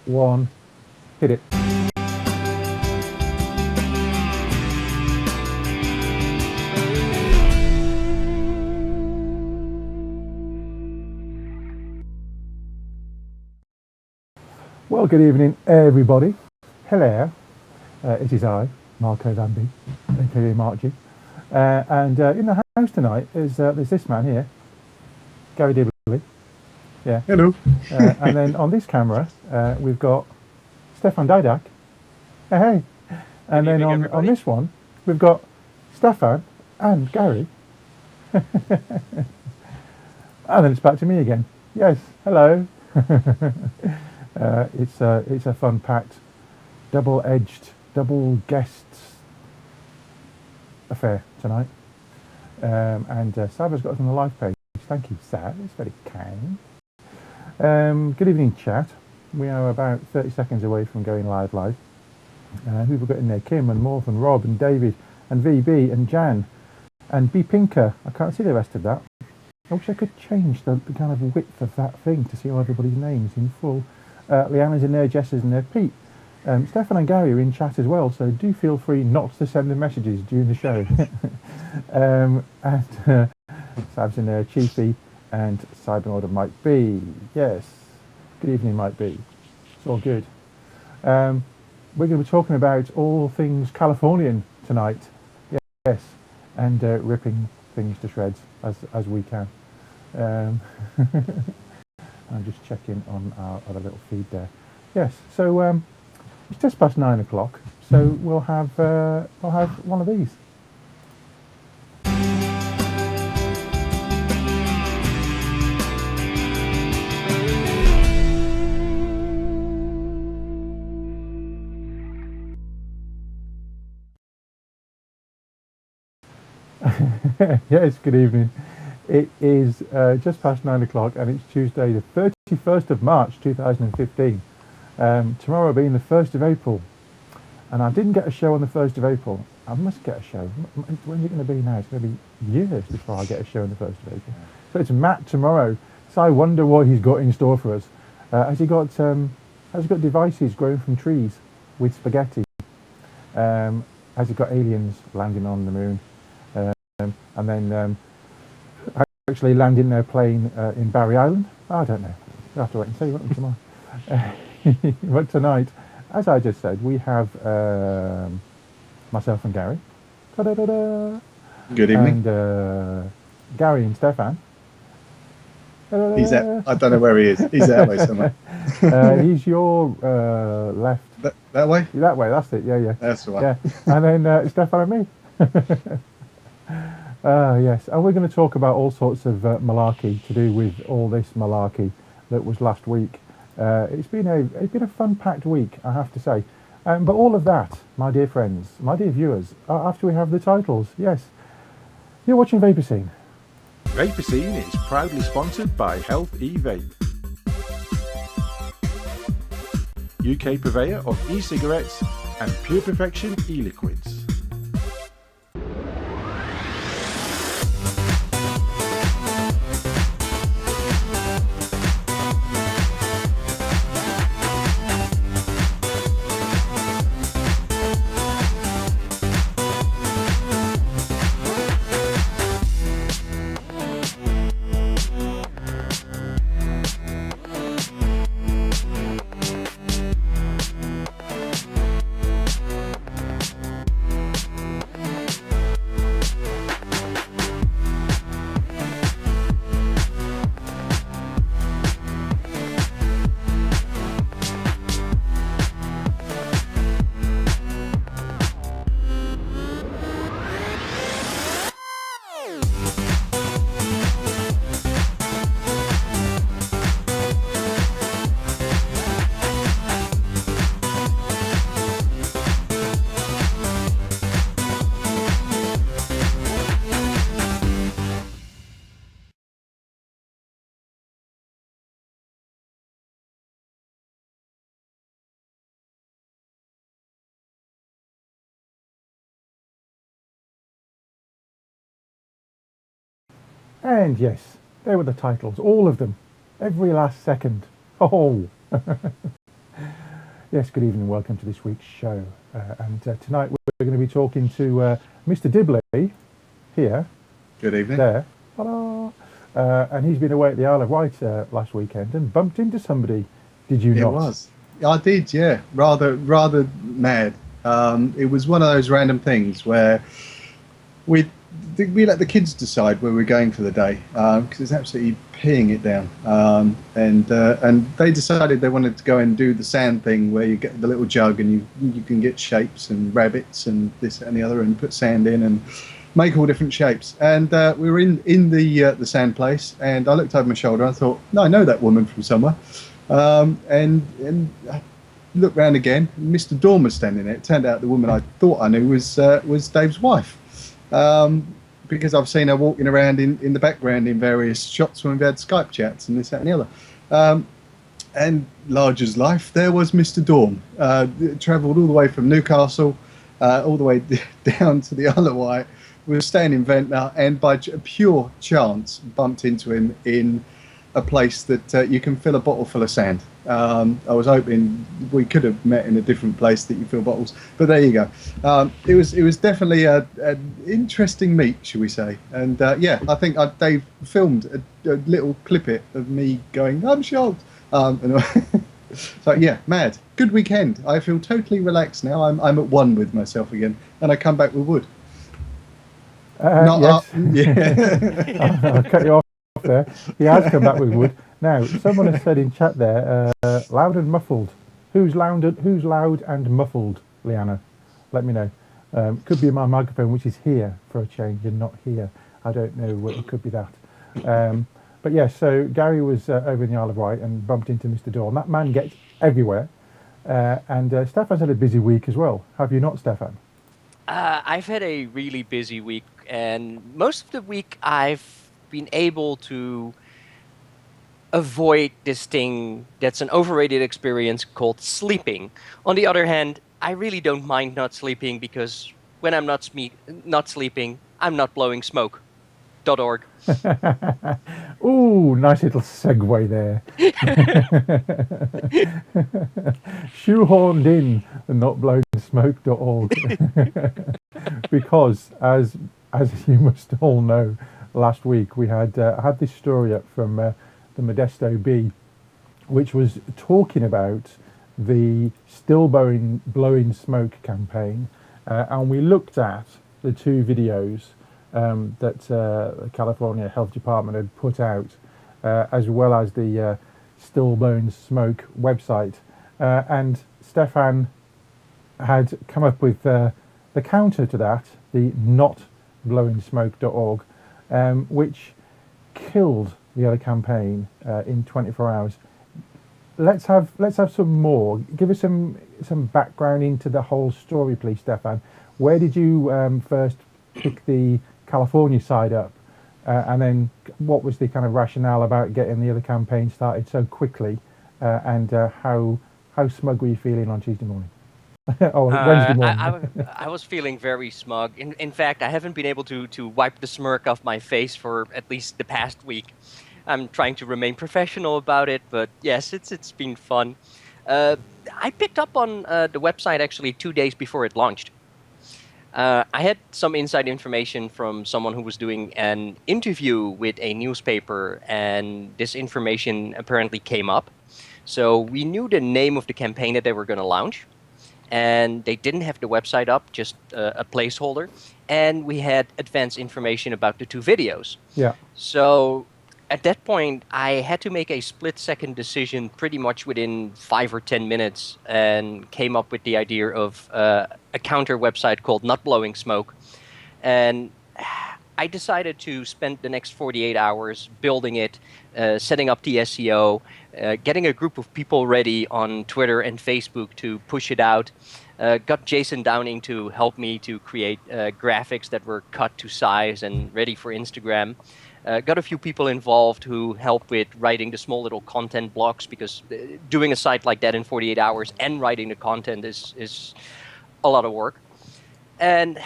one, hit it. Well, good evening, everybody. Hello. It is I, Marco Van aka Mark G. And in the house tonight is there's this man here, Garry Dibley. Yeah. Hello. And then on this camera, we've got Stefan Didak. Hey. And then on this one, we've got Stefan and Garry. And then it's back to me again. Yes, hello. It's a fun-packed, double-edged, double-guests affair tonight. And Saba's got us on the live page. Thank you, Sab. It's very kind. Good evening, chat. We are about 30 seconds away from going live. Who have we got in there? Kim and Morph and Rob and David and VB and Jan and B Pinker. I can't see the rest of that. I wish I could change the kind of width of that thing to see all everybody's names in full. Leanna's in there, Jess is in there, Pete. Stefan and Garry are in chat as well, so do feel free not to send them messages during the show. And Sab's in there, Chiefy, and Cyber Order Mike B. Yes, good evening, Mike B. It's all good. We're going to be talking about all things Californian tonight. Yes, and ripping things to shreds as we can. I'm just checking on our other little feed there. Yes, so it's just past 9 o'clock, so we'll have one of these. Yes, good evening. It is just past 9 o'clock and it's Tuesday the 31st of March 2015. Tomorrow being the 1st of April. And I didn't get a show on the 1st of April. I must get a show. When's it going to be now? It's going to be years before I get a show on the 1st of April. So it's Matt tomorrow. So I wonder what he's got in store for us. Has he got devices grown from trees with spaghetti? Has he got aliens landing on the moon? And then actually landing their plane in Barry Island? I don't know. You'll have to wait and see, won't we, tomorrow? But tonight, as I just said, we have myself and Garry. Ta-da-da-da. Good evening. And Garry and Stefan. He's at, I don't know where he is. He's that way somewhere. He's your left. That way? That way, that's it. Yeah. That's the one. Yeah. And then Stefan and me. Yes, and we're going to talk about all sorts of malarkey to do with all this malarkey that was last week. It's been a fun-packed week, I have to say. But all of that, my dear friends, my dear viewers, after we have the titles. Yes, you're watching Vaper Scene. Vaper Scene is proudly sponsored by Health E-Vape, UK purveyor of e-cigarettes and Pure Perfection e-liquids. And yes, there were the titles, all of them, every last second. Oh, Yes, good evening. Welcome to this week's show. And tonight we're going to be talking to Mr. Dibley here. Good evening. There. Hello. And he's been away at the Isle of Wight last weekend and bumped into somebody. Did you not? It was. I did, yeah. Rather mad. It was one of those random things where we let the kids decide where we're going for the day because it's absolutely peeing it down. And they decided they wanted to go and do the sand thing where you get the little jug and you can get shapes and rabbits and this and the other and put sand in and make all different shapes. And we were in the sand place, and I looked over my shoulder and I thought, no, I know that woman from somewhere. And I looked round again. Mr. Dawn was standing there. It turned out the woman I thought I knew was Dave's wife. Because I've seen her walking around in the background in various shots when we've had Skype chats and this, that and the other. And large as life, there was Mr. Dawn. Travelled all the way from Newcastle, all the way down to the Isle of Wight. We were staying in Ventnor, and by pure chance bumped into him in a place that you can fill a bottle full of sand. I was hoping we could have met in a different place that you fill bottles, but there you go. It was definitely an interesting meet, shall we say? And I think Dave filmed a little clip of me going, "I'm shocked." So yeah, mad. Good weekend. I feel totally relaxed now. I'm at one with myself again, and I come back with wood. Yes. Yeah. I'll cut you off there. He has come back with wood. Now, someone has said in chat there, loud and muffled. Who's loud and muffled, Leanna? Let me know. Could be my microphone, which is here for a change and not here. I don't know. It could be that. But yes, so Gary was over in the Isle of Wight and bumped into Mr. Dawn. That man gets everywhere. And Stefan's had a busy week as well. Have you not, Stefan? I've had a really busy week, and most of the week I've been able to avoid this thing that's an overrated experience called sleeping. On the other hand, I really don't mind not sleeping because when I'm not sleeping, I'm not blowing smoke. .org. Ooh, nice little segue there. Shoehorned in and not blowing smoke.org. Because as you must all know, last week we had this story up from the Modesto Bee, which was talking about the still blowing smoke campaign, and we looked at the two videos that the California Health Department had put out, as well as the Still Blowing Smoke website. And Stefan had come up with the counter to that, the notblowingsmoke.org, which killed the other campaign in 24 hours. Let's have some more. Give us some background into the whole story, please, Stefan. Where did you first pick the California side up, and then what was the kind of rationale about getting the other campaign started so quickly, and how smug were you feeling on Tuesday morning? Wednesday morning. I was feeling very smug. In fact, I haven't been able to wipe the smirk off my face for at least the past week. I'm trying to remain professional about it, but yes, it's been fun. I picked up on the website actually 2 days before it launched. I had some inside information from someone who was doing an interview with a newspaper, and this information apparently came up. So we knew the name of the campaign that they were going to launch, and they didn't have the website up, just a placeholder. And we had advanced information about the two videos. Yeah. So at that point, I had to make a split-second decision pretty much within 5 or 10 minutes, and came up with the idea of a counter website called Not Blowing Smoke. And I decided to spend the next 48 hours building it, setting up the SEO, getting a group of people ready on Twitter and Facebook to push it out. Got Jason Downing to help me to create graphics that were cut to size and ready for Instagram. Got a few people involved who helped with writing the small little content blocks, because doing a site like that in 48 hours and writing the content is a lot of work. And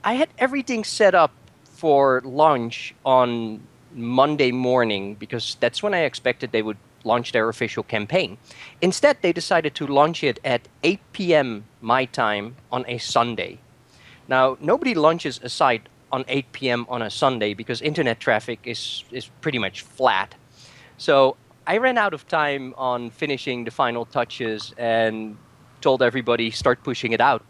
I had everything set up for launch on Monday morning, because that's when I expected they would launch their official campaign. Instead, they decided to launch it at 8 p.m. my time on a Sunday. Now, nobody launches a site on 8 p.m. on a Sunday because internet traffic is pretty much flat. So I ran out of time on finishing the final touches and told everybody, start pushing it out.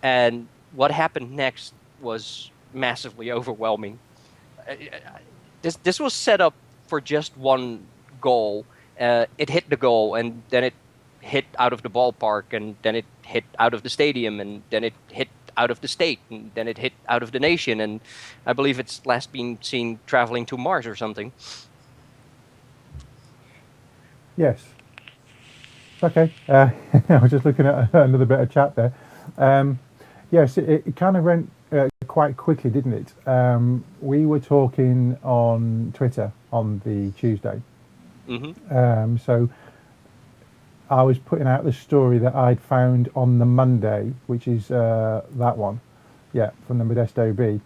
And what happened next was massively overwhelming. This was set up for just one goal. It hit the goal, and then it hit out of the ballpark, and then it hit out of the stadium, and then it hit out of the state, and then it hit out of the nation, and I believe it's last been seen traveling to Mars or something. Yes. Okay. I was just looking at another bit of chat there. Yes, it kind of went quite quickly, didn't it? We were talking on Twitter on the Tuesday. Mm-hmm. So I was putting out the story that I'd found on the Monday, which is that one, from the Modesto B.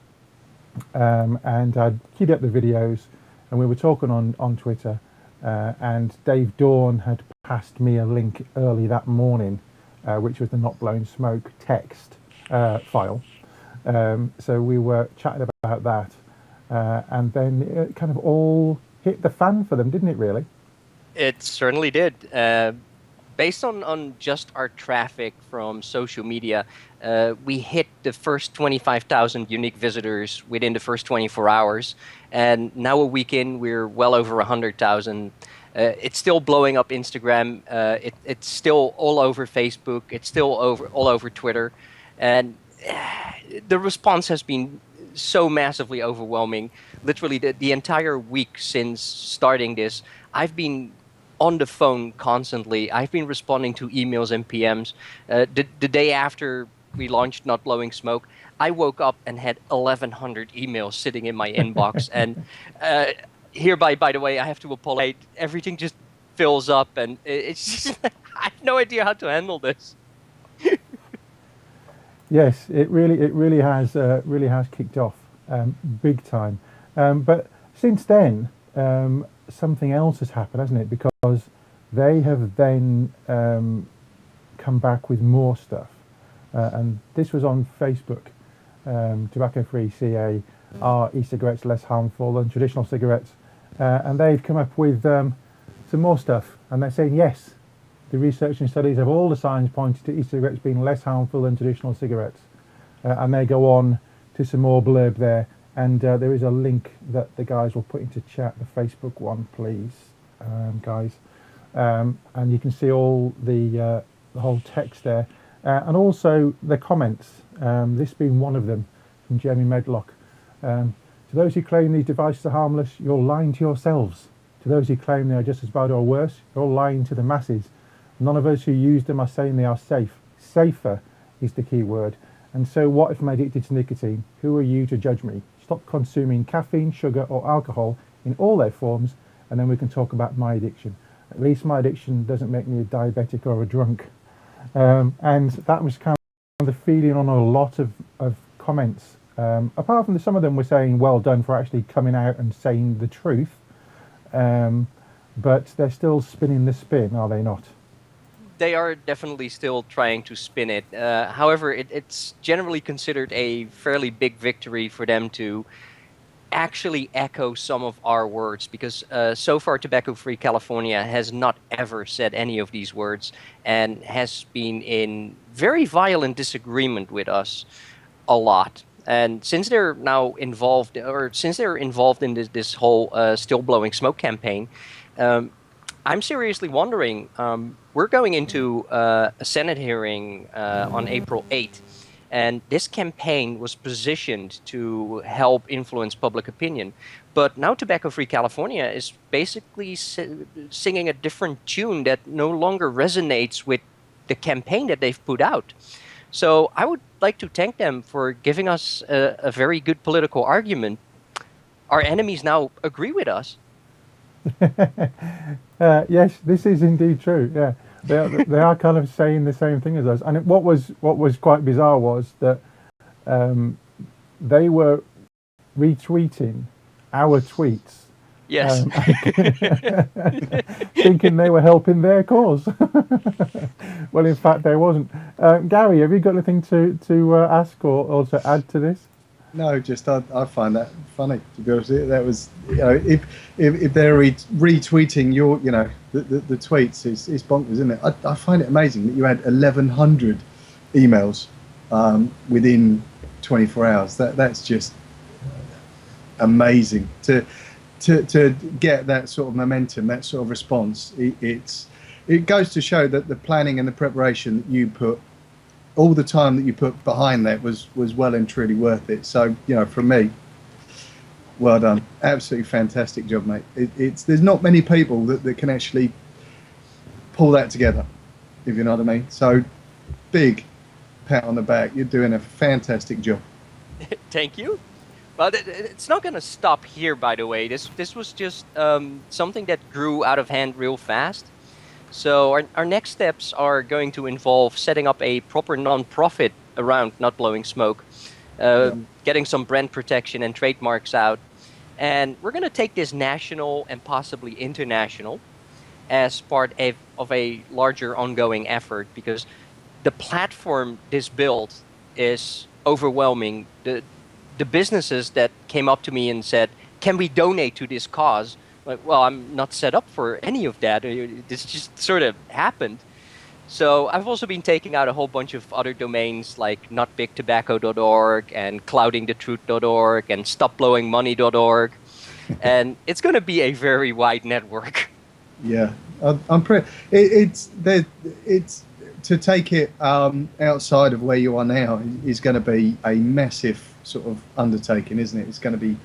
And I'd queued up the videos, and we were talking on Twitter, and Dave Dawn had passed me a link early that morning, which was the Not Blowing Smoke text file. So we were chatting about that, and then it kind of all hit the fan for them, didn't it, really? It certainly did. Based on just our traffic from social media, we hit the first 25,000 unique visitors within the first 24 hours. And now a week in, we're well over 100,000. It's still blowing up Instagram. It's still all over Facebook. It's still all over Twitter. And the response has been so massively overwhelming. Literally the entire week since starting this, I've been on the phone constantly. I've been responding to emails and PMs. The day after we launched Not Blowing Smoke, I woke up and had 1,100 emails sitting in my inbox. And hereby, by the way, I have to apologize. Everything just fills up, and it's just, I have no idea how to handle this. Yes, it really has kicked off big time. But since then, something else has happened, hasn't it? Because they have then come back with more stuff, and this was on Facebook. Tobacco-free CA, are e-cigarettes less harmful than traditional cigarettes? And they've come up with some more stuff, and they're saying yes. The research and studies of all the signs pointed to e-cigarettes being less harmful than traditional cigarettes. And they go on to some more blurb there. And there is a link that the guys will put into chat, the Facebook one, please, guys. And you can see all the whole text there. And also the comments, this being one of them from Jeremy Medlock. To those who claim these devices are harmless, you're lying to yourselves. To those who claim they are just as bad or worse, you're lying to the masses. None of us who use them are saying they are safe. Safer is the key word. And so what if I'm addicted to nicotine? Who are you to judge me? Stop consuming caffeine, sugar or alcohol in all their forms, and then we can talk about my addiction. At least my addiction doesn't make me a diabetic or a drunk. And that was kind of the feeling on a lot of comments. Apart from some of them were saying well done for actually coming out and saying the truth. But they're still spinning the spin, are they not? They are definitely still trying to spin it. However, it's generally considered a fairly big victory for them to actually echo some of our words, because so far Tobacco-Free California has not ever said any of these words and has been in very violent disagreement with us a lot. And since they're now involved, in this whole Still Blowing Smoke campaign, I'm seriously wondering, we're going into a Senate hearing on April 8th, and this campaign was positioned to help influence public opinion. But now Tobacco-Free California is basically singing a different tune that no longer resonates with the campaign that they've put out. So I would like to thank them for giving us a very good political argument. Our enemies now agree with us. Yes, this is indeed true. Yeah, they are kind of saying the same thing as us. And what was quite bizarre was that they were retweeting our tweets Yes. thinking they were helping their cause. Well, in fact, they wasn't. Gary, have you got anything to ask or to add to this? No, just I find that funny, to be honest with you. That was, if they're retweeting your, the tweets, it's bonkers, isn't it? I find it amazing that you had 1,100 emails within 24 hours. That's just amazing to get that sort of momentum, that sort of response. It goes to show that the planning and the preparation that you put, all the time that you put behind that was well and truly worth it. So, from me, well done. Absolutely fantastic job, mate. There's not many people that can actually pull that together, if you know what I mean. So, big pat on the back. You're doing a fantastic job. Thank you. But it's not going to stop here, by the way. This was just something that grew out of hand real fast. So our next steps are going to involve setting up a proper non-profit around not blowing smoke, getting some brand protection and trademarks out. And we're going to take this national and possibly international as part of a larger ongoing effort, because the platform this built is overwhelming. The businesses that came up to me and said, "Can we donate to this cause?" Like, well, I'm not set up for any of that. This just sort of happened. So I've also been taking out a whole bunch of other domains like notbigtobacco.org and cloudingthetruth.org and stopblowingmoney.org. And it's going to be a very wide network. Yeah, I'm pretty. It's to take it outside of where you are now is going to be a massive sort of undertaking, isn't it? It's going to be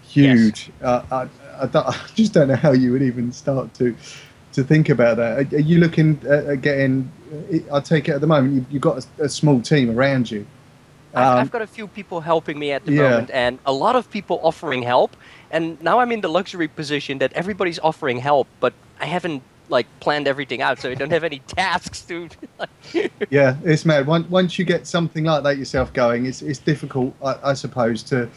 huge. Yes. I just don't know how you would even start to think about that. Are you looking at getting? I take it at the moment you've got a small team around you. I've got a few people helping me at the moment, and a lot of people offering help. And now I'm in the luxury position that everybody's offering help, but I haven't planned everything out, so I don't have any tasks to. Yeah, it's mad. Once you get something like that yourself going, it's difficult, I suppose, to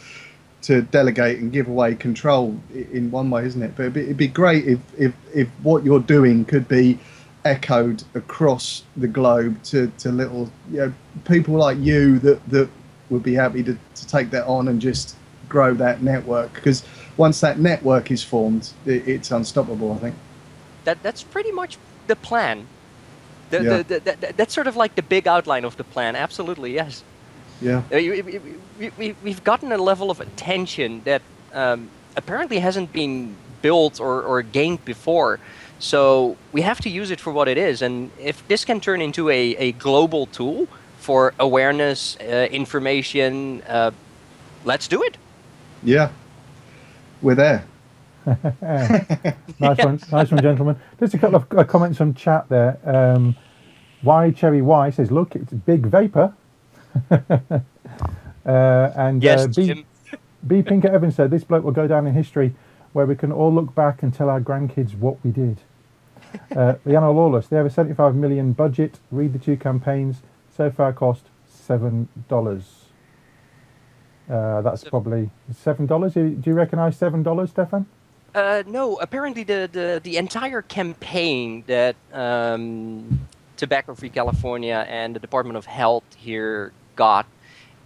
delegate and give away control in one way, isn't it? But it'd be great if what you're doing could be echoed across the globe to little people like you that would be happy to take that on and just grow that network, because once that network is formed, it's unstoppable, I think. That's pretty much the plan. That's sort of like the big outline of the plan. Absolutely, yes. Yeah. We've gotten a level of attention that apparently hasn't been built or gained before. So we have to use it for what it is. And if this can turn into a global tool for awareness, information, let's do it. Yeah. We're there. Nice one, gentlemen. Just a couple of comments from chat there. Y Cherry Y says, "Look, it's Big Vaper." And yes, Jim. B Pinker Evans said, "This bloke will go down in history, where we can all look back and tell our grandkids what we did." Liana Lawless, they have a 75 million budget. Read the two campaigns. So far, cost $7. That's probably $7. Do you recognise $7, Stefan? No, apparently the entire campaign that Tobacco Free California and the Department of Health here got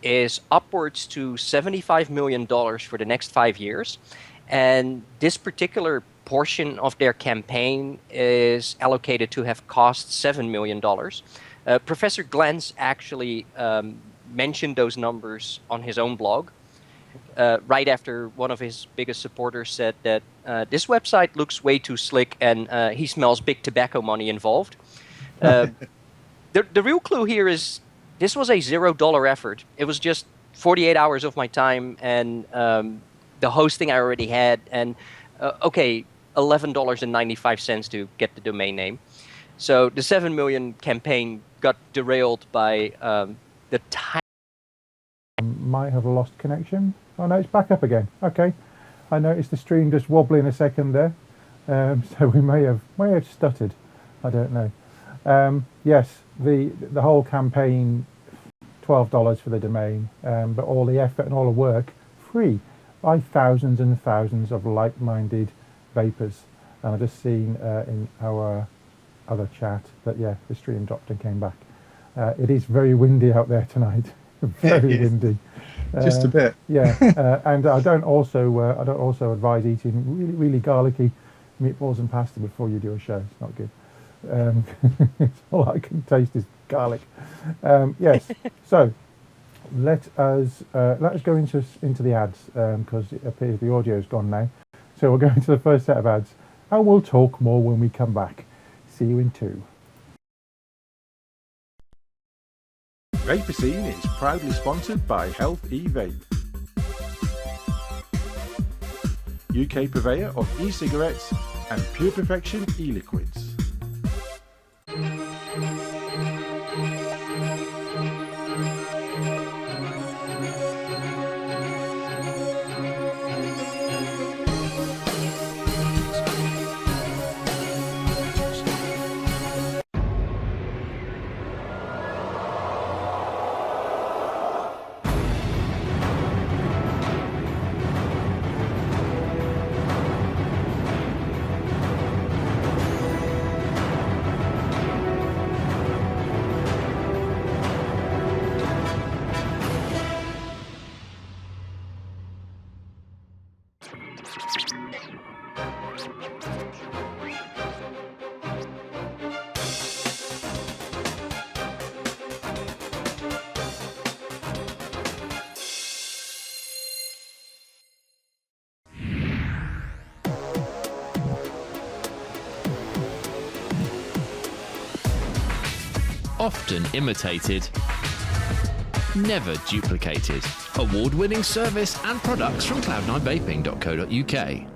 is upwards to $75 million for the next 5 years. And this particular portion of their campaign is allocated to have cost $7 million. Professor Glantz actually mentioned those numbers on his own blog. Right after one of his biggest supporters said that this website looks way too slick and he smells big tobacco money involved. The real clue here is this was a $0 effort. It was just 48 hours of my time and the hosting I already had, and $11.95 to get the domain name. So the 7 million campaign got derailed by the time. Might have lost connection. Oh no, it's back up again. Okay, I noticed the stream just wobbling a second there, so we may have stuttered. I don't know. Yes, the whole campaign, $12 for the domain, but all the effort and all the work free by thousands and thousands of like-minded vapors. And I've just seen in our other chat that, yeah, the stream dropped and came back. It is very windy out there tonight. Very windy. Just a bit. Yeah, and I don't also advise eating really, really garlicky meatballs and pasta before you do a show. It's not good. All I can taste is garlic. Yes. So let us go into the ads because it appears the audio's gone now. So we'll go into the first set of ads, and we'll talk more when we come back. See you in 2. Vaper Scene is proudly sponsored by Health E-Vape, UK purveyor of e-cigarettes and Pure Perfection e-liquids. Often imitated, never duplicated. Award-winning service and products from cloud9vaping.co.uk.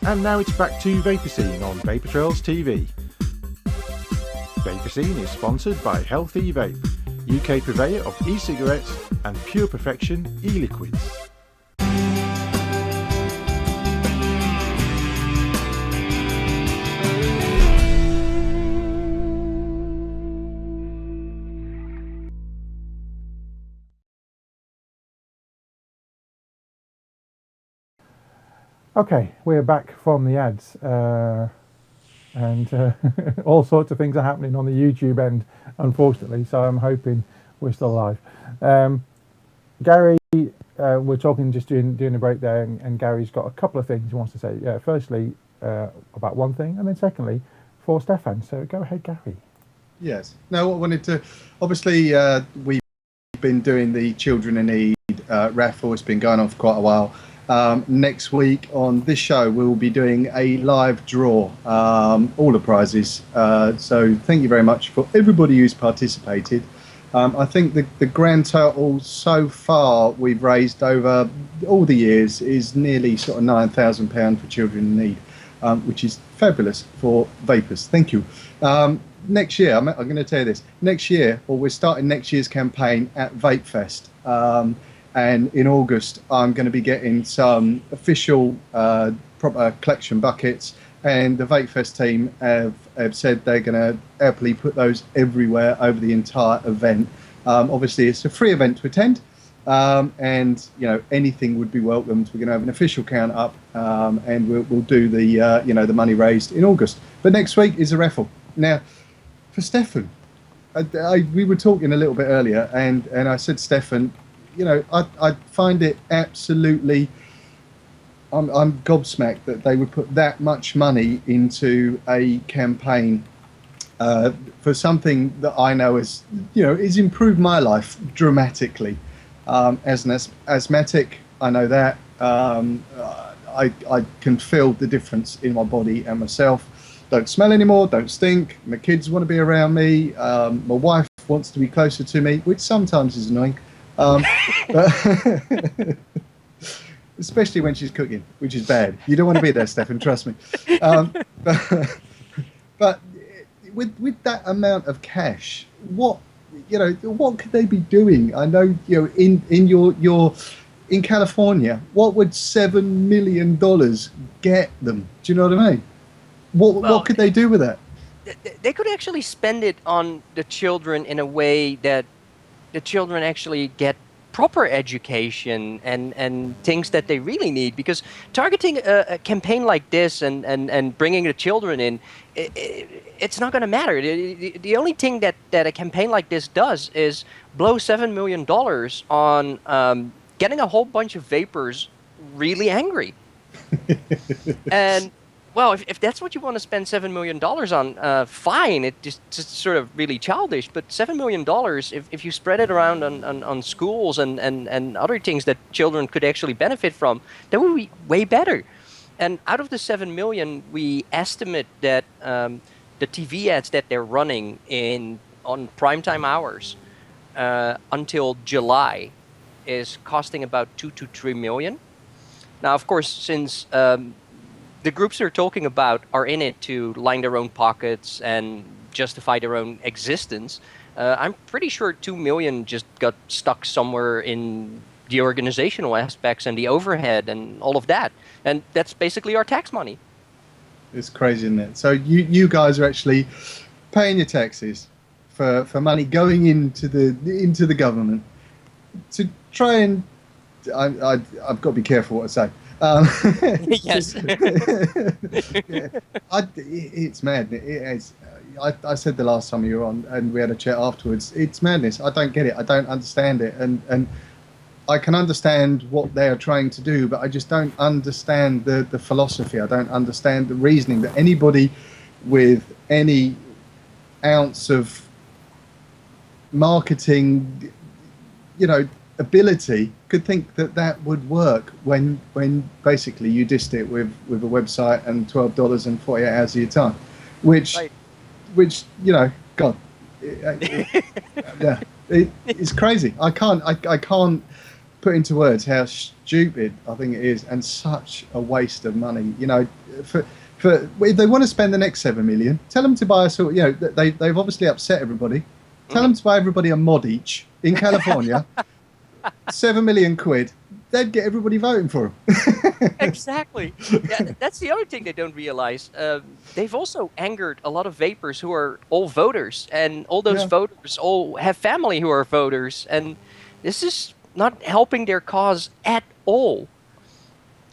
And now it's back to Vaper Scene on Vapor Trails TV. Vaper Scene is sponsored by Health E-Vape, UK purveyor of e-cigarettes and Pure Perfection e-liquids. Okay, we're back from the ads, and all sorts of things are happening on the YouTube end, unfortunately, so I'm hoping we're still alive. Garry, we're talking just doing a break there, and Gary's got a couple of things he wants to say. Firstly, about one thing, and then secondly, for Stefan. So go ahead, Garry. Yes. No, I wanted to, obviously, we've been doing the Children in Need raffle. It's been going on for quite a while. Next week on this show we'll be doing a live draw, all the prizes, so thank you very much for everybody who's participated. I think the grand total so far we've raised over all the years is nearly sort of £9,000 for Children in Need, which is fabulous for vapors. Thank you. Next year, I'm going to tell you this, next year, or we're starting next year's campaign at Vape Fest. And in August, I'm going to be getting some official proper collection buckets. And the Vape Fest team have said they're going to happily put those everywhere over the entire event. Obviously, it's a free event to attend. And, you know, anything would be welcomed. We're going to have an official count up and we'll do the, you know, the money raised in August. But next week is a raffle. Now, for Stefan, we were talking a little bit earlier and I said, Stefan, I find it absolutely. I'm gobsmacked that they would put that much money into a campaign for something that I know is improved my life dramatically. As an asthmatic, I know that. I can feel the difference in my body and myself. Don't smell anymore, don't stink. My kids want to be around me. My wife wants to be closer to me, which sometimes is annoying. But especially when she's cooking, which is bad. You don't want to be there, Stefan, trust me. But with that amount of cash, what could they be doing? I know, in your in California, what would $7 million get them? Do you know what I mean? What could they do with that? They could actually spend it on the children in a way that the children actually get proper education and things that they really need. Because targeting a campaign like this and bringing the children in, it's not going to matter. The only thing that a campaign like this does is blow $7 million on getting a whole bunch of vapors really angry. And well, if that's what you want to spend $7 million on, fine. It's just sort of really childish. But $7 million, if you spread it around on schools and other things that children could actually benefit from, that would be way better. And out of the $7 million, we estimate that the TV ads that they're running on primetime hours until July is costing about $2 to $3 million. Now, of course, since the groups they're talking about are in it to line their own pockets and justify their own existence, I'm pretty sure $2 million just got stuck somewhere in the organizational aspects and the overhead and all of that. And that's basically our tax money. It's crazy, isn't it? So you guys are actually paying your taxes for money going into the government to try and I've got to be careful what I say. Yes. Yeah, it's mad. It is. I said the last time you were on and we had a chat afterwards, it's madness. I don't get it. I don't understand it. And I can understand what they are trying to do, but I just don't understand the philosophy. I don't understand the reasoning that anybody with any ounce of marketing, ability could think that would work when basically you dissed it with a website and $12 and 48 hours of your time, which God, yeah, it's crazy. I can't put into words how stupid I think it is and such a waste of money. For if they want to spend the next $7 million, tell them to buy a sort. They've obviously upset everybody. Tell them to buy everybody a mod each in California. £7 million. They'd get everybody voting for them. Exactly. Yeah, that's the other thing they don't realize. They've also angered a lot of vapors who are all voters, and all those voters all have family who are voters, and this is not helping their cause at all.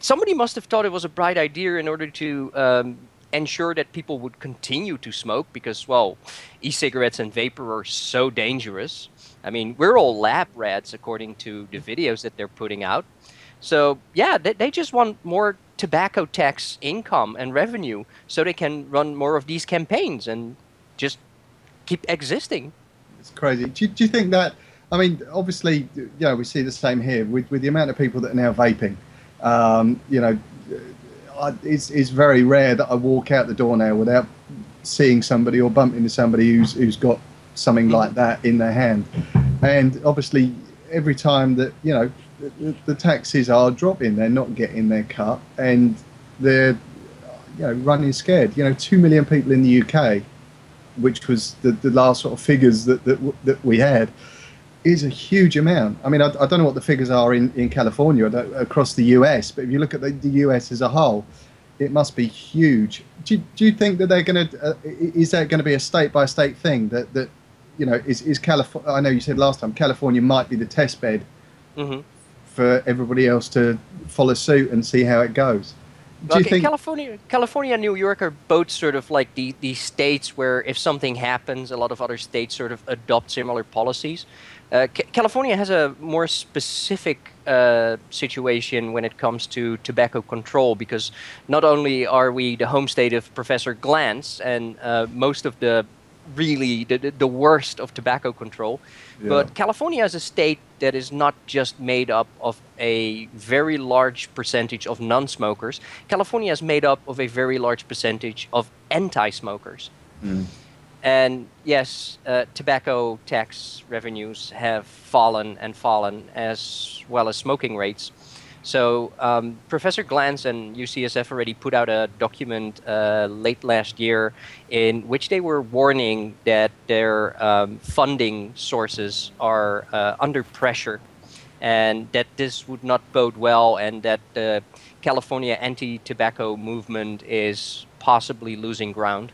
Somebody must have thought it was a bright idea in order to ensure that people would continue to smoke because, well, e-cigarettes and vapor are so dangerous. I mean, we're all lab rats according to the videos that they're putting out. So, yeah, they just want more tobacco tax income and revenue so they can run more of these campaigns and just keep existing. It's crazy. Do you think that, I mean, obviously, we see the same here with the amount of people that are now vaping. It's very rare that I walk out the door now without seeing somebody or bumping into somebody who's got something like that in their hand. And obviously every time that the taxes are dropping, they're not getting their cut and they're running scared. 2 million people in the UK, which was the last sort of figures that we had, is a huge amount. I mean, I don't know what the figures are in California across the US, but if you look at the US as a whole, it must be huge. Do you think that they're going to is that going to be a state by state thing that is California? I know you said last time California might be the test bed for everybody else to follow suit and see how it goes. do you think California and New York are both sort of like the states where if something happens, a lot of other states sort of adopt similar policies. California has a more specific situation when it comes to tobacco control, because not only are we the home state of Professor Glantz and most of the the worst of tobacco control, but California is a state that is not just made up of a very large percentage of non-smokers. California is made up of a very large percentage of anti-smokers. And yes, tobacco tax revenues have fallen and fallen, as well as smoking rates. So Professor Glantz and UCSF already put out a document late last year in which they were warning that their funding sources are under pressure, and that this would not bode well, and that the California anti-tobacco movement is possibly losing ground.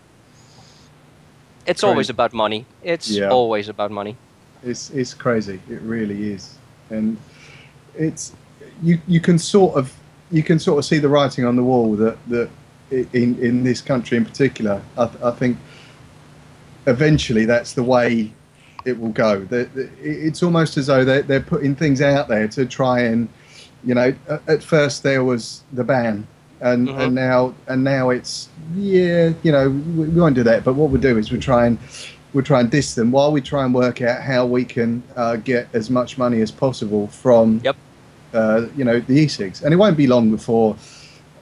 It's always about money. It's always about money. It's crazy. It really is, and it's you can sort of see the writing on the wall that in this country in particular. I think eventually that's the way it will go. It's almost as though they're putting things out there to try and, at first there was the ban. And now it's we won't do that. But what we'll do is we'll try and diss them while we try and work out how we can get as much money as possible from the e-cigs. And it won't be long before,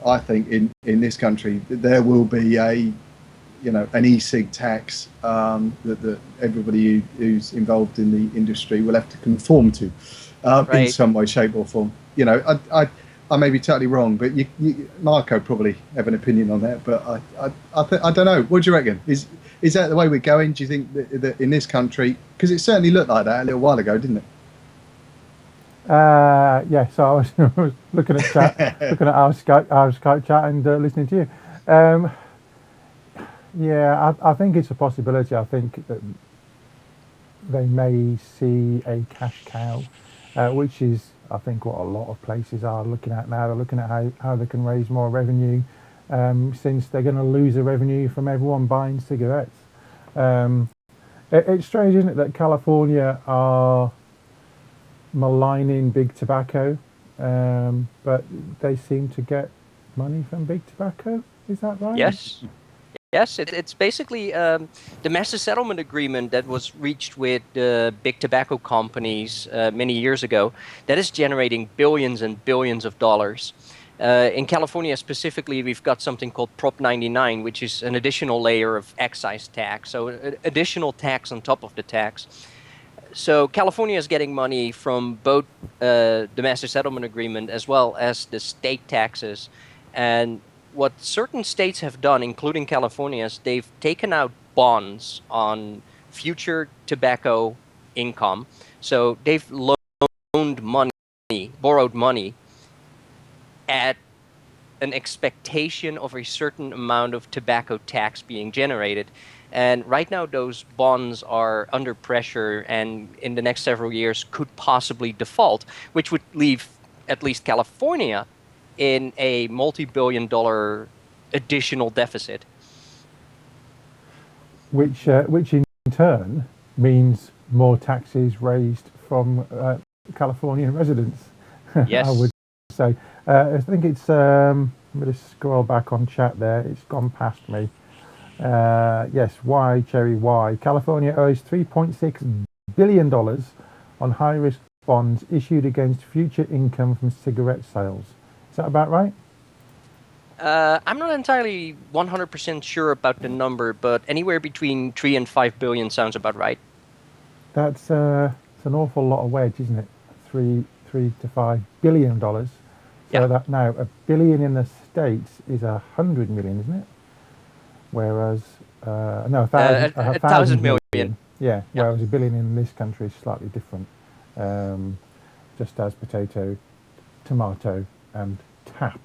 I think, in this country there will be an e-cig tax that everybody who's involved in the industry will have to conform to in some way, shape, or form. I may be totally wrong, but Marco probably have an opinion on that. But I don't know. What do you reckon? Is that the way we're going? Do you think that in this country, because it certainly looked like that a little while ago, didn't it? Yeah. So I was looking at chat, looking at our Skype chat, and listening to you. Yeah, I think it's a possibility. I think that they may see a cash cow, which is, I think, what a lot of places are looking at now. They're looking at how they can raise more revenue, since they're going to lose the revenue from everyone buying cigarettes. It's strange, isn't it, that California are maligning big tobacco, but they seem to get money from big tobacco. Is that right? Yes. Yes, it's basically the master settlement agreement that was reached with the big tobacco companies many years ago. That is generating billions and billions of dollars. In California specifically, we've got something called Prop 99, which is an additional layer of excise tax, so additional tax on top of the tax. So California is getting money from both the master settlement agreement as well as the state taxes. And what certain states have done, including California, is they've taken out bonds on future tobacco income. So they've loaned money, borrowed money, at an expectation of a certain amount of tobacco tax being generated. And right now those bonds are under pressure, and in the next several years could possibly default, which would leave at least California in a multi-billion-dollar additional deficit. Which in turn means more taxes raised from Californian residents. Yes. I would say. I think it's, I'm going to scroll back on chat there. It's gone past me. Yes, why, Cherry, why? California owes $3.6 billion on high-risk bonds issued against future income from cigarette sales. Is that about right? I'm not entirely 100% sure about the number, but anywhere between 3 and 5 billion sounds about right. That's it's an awful lot of wedge, isn't it? $3 to $5 billion. So that now $1 billion in the States is 100 million, isn't it? Whereas no, 1,000 million. Yeah. Whereas $1 billion in this country is slightly different. Just as potato, tomato, and tap.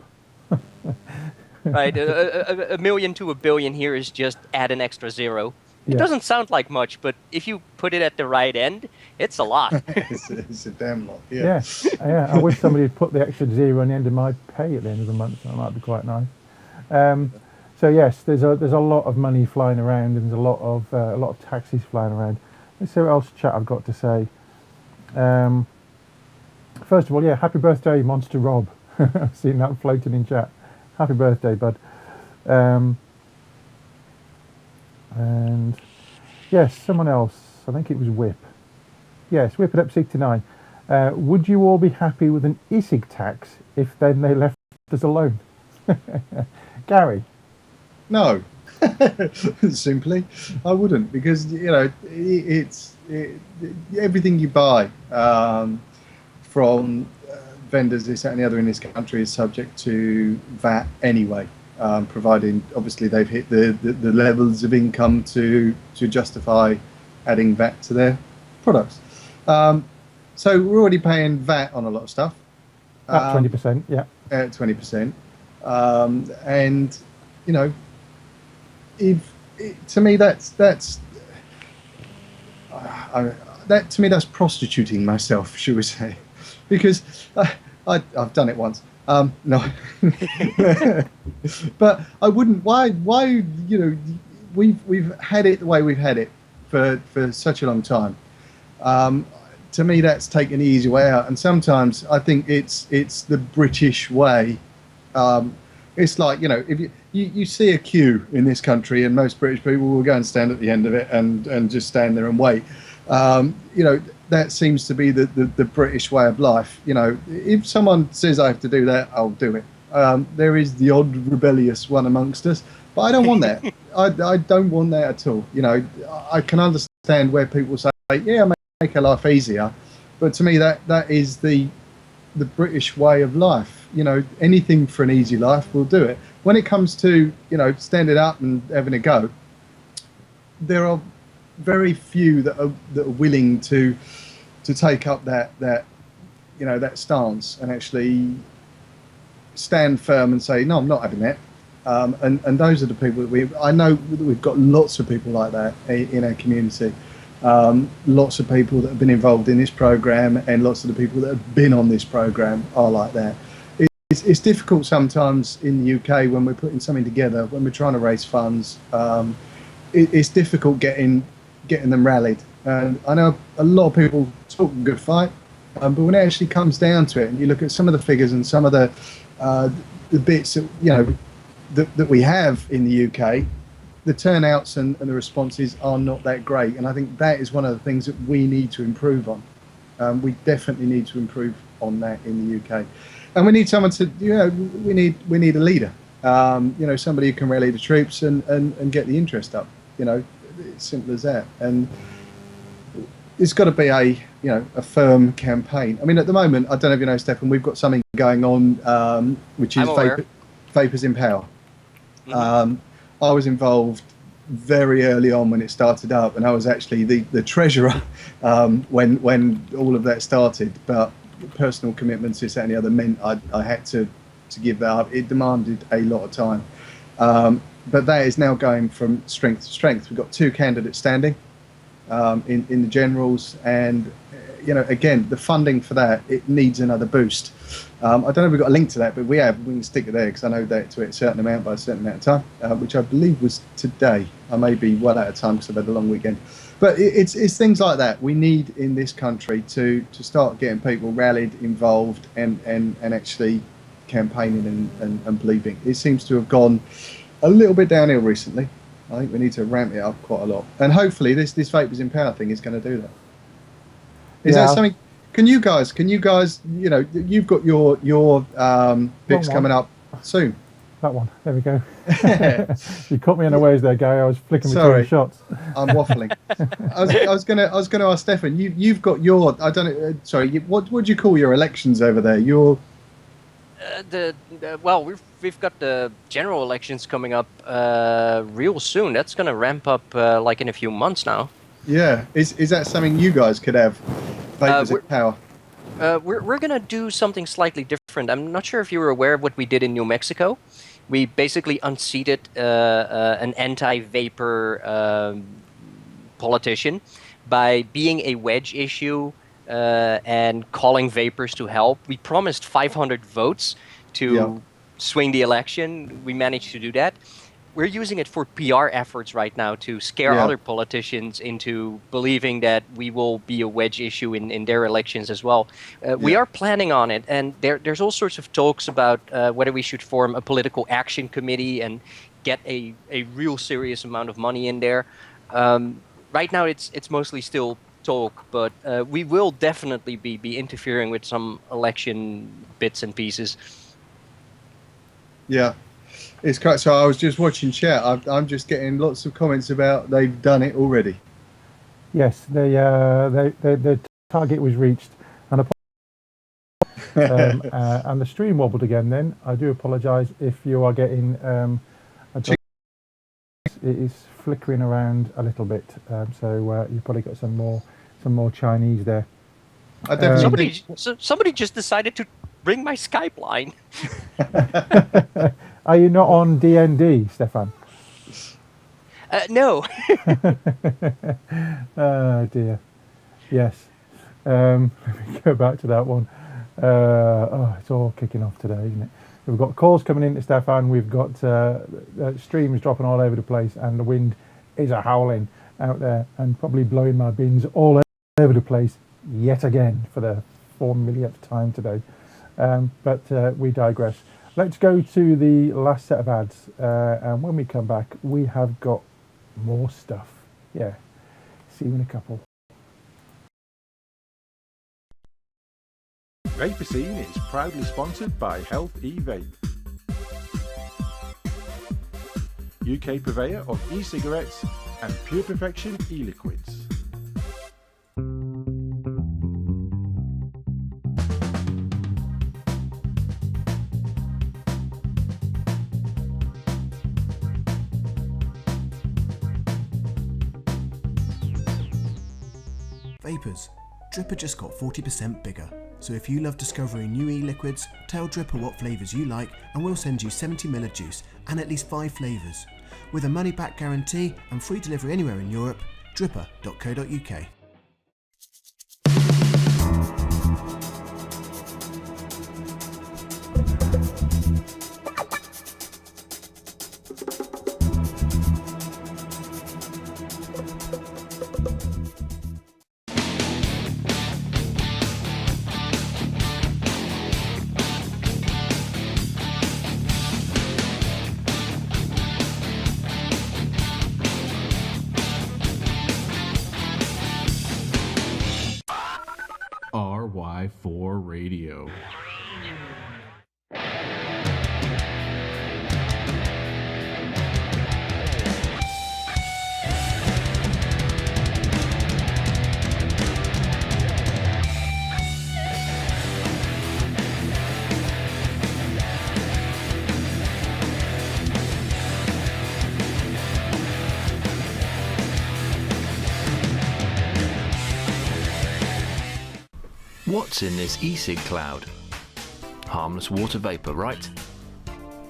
Right, a million to $1 billion here is just add an extra zero. It doesn't sound like much, but if you put it at the right end, it's a lot. It's a damn lot. Yeah. Yeah. I wish somebody had put the extra zero on the end of my pay at the end of the month. That might be quite nice. So yes, there's a lot of money flying around, and there's a lot of taxis flying around. Let's see what else chat I've got to say. First of all, yeah, happy birthday, Monster Rob. I've seen that floating in chat. Happy birthday, bud. And yes, someone else. I think it was Whip. Yes, Whip it up 69. Would you all be happy with an e-cig tax if then they left us alone? Gary. No. Simply, I wouldn't, because it's everything you buy from vendors, this, that, and the other in this country is subject to VAT anyway, providing obviously they've hit the levels of income to justify adding VAT to their products. So we're already paying VAT on a lot of stuff. At 20%, yeah. At 20%, and to me that's prostituting myself, should we say? Because I've done it once. No, but I wouldn't. Why? We've had it the way we've had it for such a long time. To me, that's taken the easy way out. And sometimes I think it's the British way. It's like, if you see a queue in this country, and most British people will go and stand at the end of it and just stand there and wait. That seems to be the British way of life. If someone says I have to do that, I'll do it. There is the odd rebellious one amongst us, but I don't want that. I don't want that at all. I can understand where people say, yeah, make our life easier, but to me that is the British way of life. Anything for an easy life, we'll do it. When it comes to standing up and having a go, there are very few that are willing to take up that stance and actually stand firm and say, no, I'm not having that. And those are the people that I know that we've got lots of people like that in our community. Lots of people that have been involved in this program, and lots of the people that have been on this program are like that. It's difficult sometimes in the UK when we're putting something together, when we're trying to raise funds. It's difficult getting them rallied. And I know a lot of people talk a good fight, but when it actually comes down to it, and you look at some of the figures and some of the bits that that we have in the UK, the turnouts and the responses are not that great. And I think that is one of the things that we need to improve on. We definitely need to improve on that in the UK. And we need someone to, we need a leader. Somebody who can rally the troops and get the interest up. It's simple as that. And it's got to be a firm campaign. I mean, at the moment, I don't know if you know, Stefan, we've got something going on, which is Vapers in Power. Mm-hmm. I was involved very early on when it started up, and I was actually the treasurer when all of that started. But personal commitments, this, that, and the other, meant I had to give that up. It demanded a lot of time. But that is now going from strength to strength. We've got 2 candidates standing in the generals, and again, the funding for that, it needs another boost. I don't know if we've got a link to that, but we can stick it there, because I know that to it a certain amount by a certain amount of time, which I believe was today. I may be well out of time because I've had a long weekend. But it's things like that we need in this country to start getting people rallied, involved, and actually campaigning and believing. It seems to have gone a little bit downhill recently. I think we need to ramp it up quite a lot, and hopefully this Vapers in Power thing is going to do that. Is that something? Can you guys? You've got your bits coming up soon. That one. There we go. You caught me unawares there, Gary. I was flicking between the shots. I'm waffling. I was gonna ask Stefan. You've got your. I don't know. Sorry. What do you call your elections over there? Your. We've got the general elections coming up real soon. That's going to ramp up like in a few months now. Yeah, is that something you guys could have? Vapers in Power. We're going to do something slightly different. I'm not sure if you were aware of what we did in New Mexico. We basically unseated an anti-vapor politician by being a wedge issue and calling vapers to help. We promised 500 votes to swing the election. We managed to do that. We're using it for PR efforts right now to scare other politicians into believing that we will be a wedge issue in their elections as well. We are planning on it, and there's all sorts of talks about whether we should form a political action committee and get a real serious amount of money in there. Right now, it's mostly still talk, but we will definitely be interfering with some election bits and pieces. Yeah. It's correct. So I was just watching chat. I'm just getting lots of comments about they've done it already. Yes, the target was reached, and and the stream wobbled again. Then I do apologise if you are getting it is flickering around a little bit. So you've probably got some more Chinese there. I definitely somebody just decided to ring my Skype line. Are you not on DND, Stefan? No. Oh dear. Yes. Let me go back to that one. It's all kicking off today, isn't it? We've got calls coming in to Stefan. We've got streams dropping all over the place, and the wind is a howling out there and probably blowing my bins all over the place yet again for the 4 millionth time today. But we digress. Let's go to the last set of ads, and when we come back, we have got more stuff. Yeah, see you in a couple. Vaper Scene is proudly sponsored by Health E-Vape, UK purveyor of e-cigarettes and Pure Perfection e-liquids. Vapers, Dripper just got 40% bigger. So if you love discovering new e-liquids, tell Dripper what flavours you like and we'll send you 70ml of juice and at least 5 flavours. With a money back guarantee and free delivery anywhere in Europe, dripper.co.uk. RY4 Radio. What's in this e-cig cloud? Harmless water vapour, right?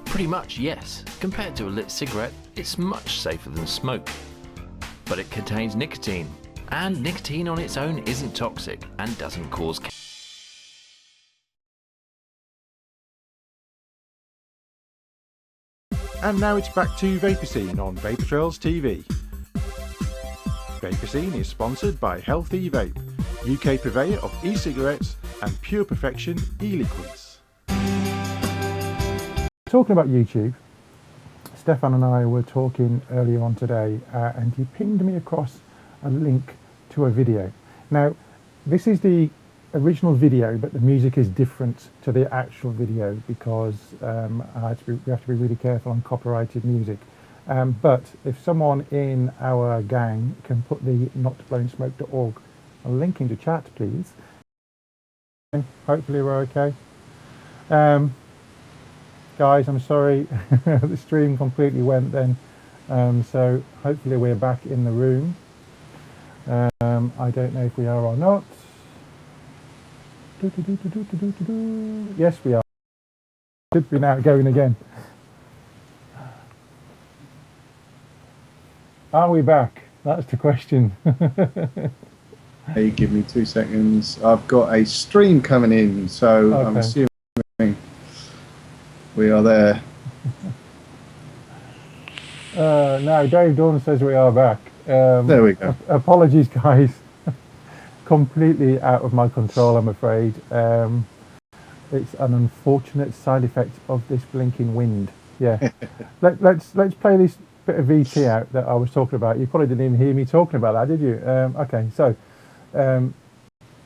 Pretty much, yes. Compared to a lit cigarette, it's much safer than smoke. But it contains nicotine, and nicotine on its own isn't toxic and doesn't cause cancer. And now it's back to Vaper Scene on Vapor Trails TV. Vaper Scene is sponsored by Health E-Vape, UK purveyor of e-cigarettes and Pure Perfection e-liquids. Talking about YouTube, Stefan and I were talking earlier on today, and he pinged me across a link to a video. Now, this is the original video, but the music is different to the actual video because we have to be really careful on copyrighted music. But if someone in our gang can put the notblowing-smoke.org a link into chat, please. Hopefully we're okay. Guys, I'm sorry, the stream completely went then. So hopefully we're back in the room. I don't know if we are or not. Yes, we are. Should be now going again. Are we back? That's the question. Hey, give me 2 seconds. I've got a stream coming in, so I'm Okay. assuming we are there. Now, Dave Dawn says we are back. There we go. Apologies, guys. Completely out of my control, I'm afraid. It's an unfortunate side effect of this blinking wind. Yeah. Let's play this bit of VT out that I was talking about. You probably didn't even hear me talking about that, did you? Okay, so